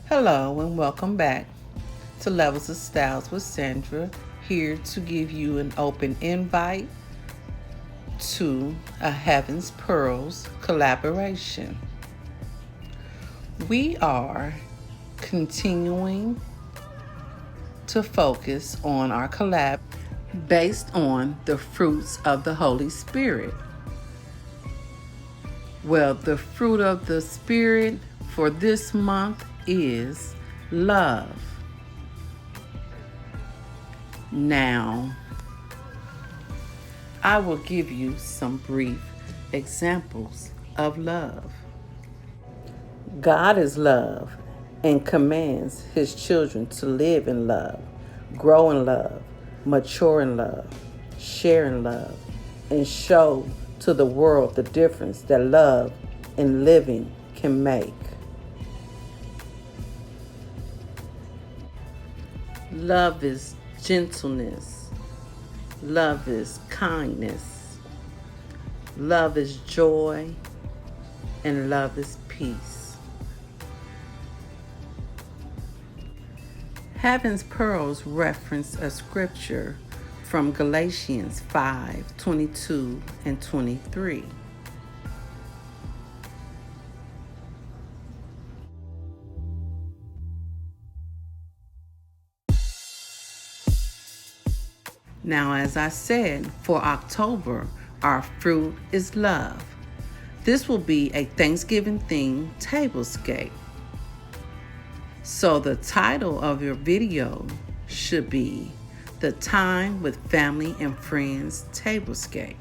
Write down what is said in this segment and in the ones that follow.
Hello and welcome back to Levels of Styles with Sandra, here to give you an open invite to a Heaven's Pearls collaboration. We are continuing to focus on our collab based on the fruits of the Holy Spirit. Well, the fruit of the Spirit for this month is love. Now, I will give you some brief examples of love. God is love and commands His children to live in love, grow in love, mature in love, share in love, and show to the world the difference that love and living can make. Love is gentleness. Love is kindness. Love is joy. And love is peace. Heaven's Pearls reference a scripture from Galatians 5:22 and 23. Now, as I said, for October, our fruit is love. This will be a Thanksgiving-themed tablescape. So the title of your video should be The Time with Family and Friends Tablescape.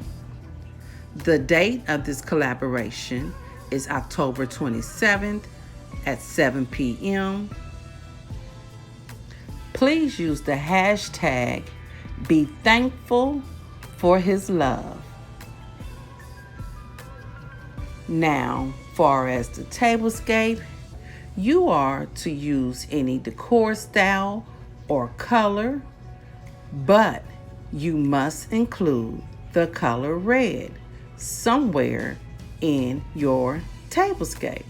The date of this collaboration is October 27th at 7 p.m. Please use the hashtag Be Thankful for His Love. Now, far as the tablescape, you are to use any decor style or color, but you must include the color red somewhere in your tablescape.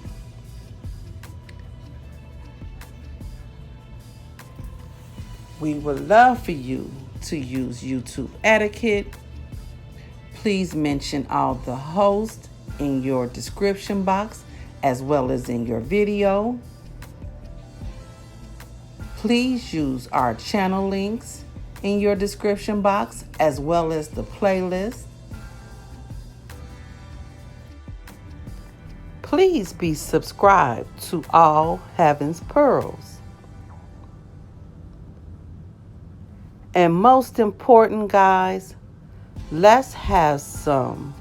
We would love for you to use YouTube etiquette. Please mention all the hosts in your description box as well as in your video. Please use our channel links in your description box as well as the playlist. Please be subscribed to all Heaven's Pearls. And most important, guys, let's have some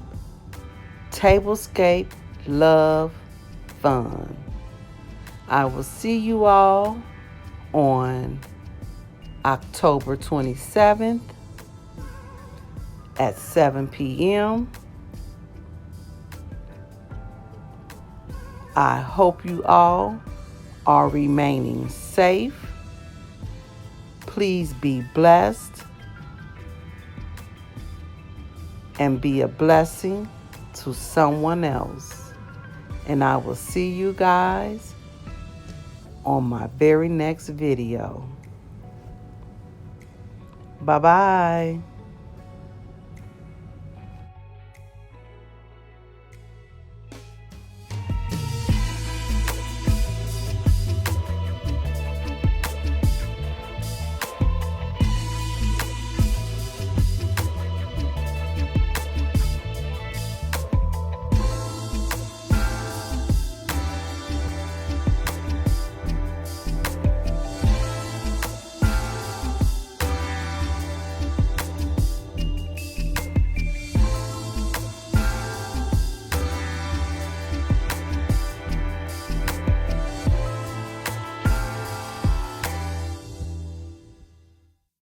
tablescape love fun. I will see you all on October 27th at 7 p.m. I hope you all are remaining safe. Please be blessed and be a blessing to someone else. And I will see you guys on my very next video. Bye-bye.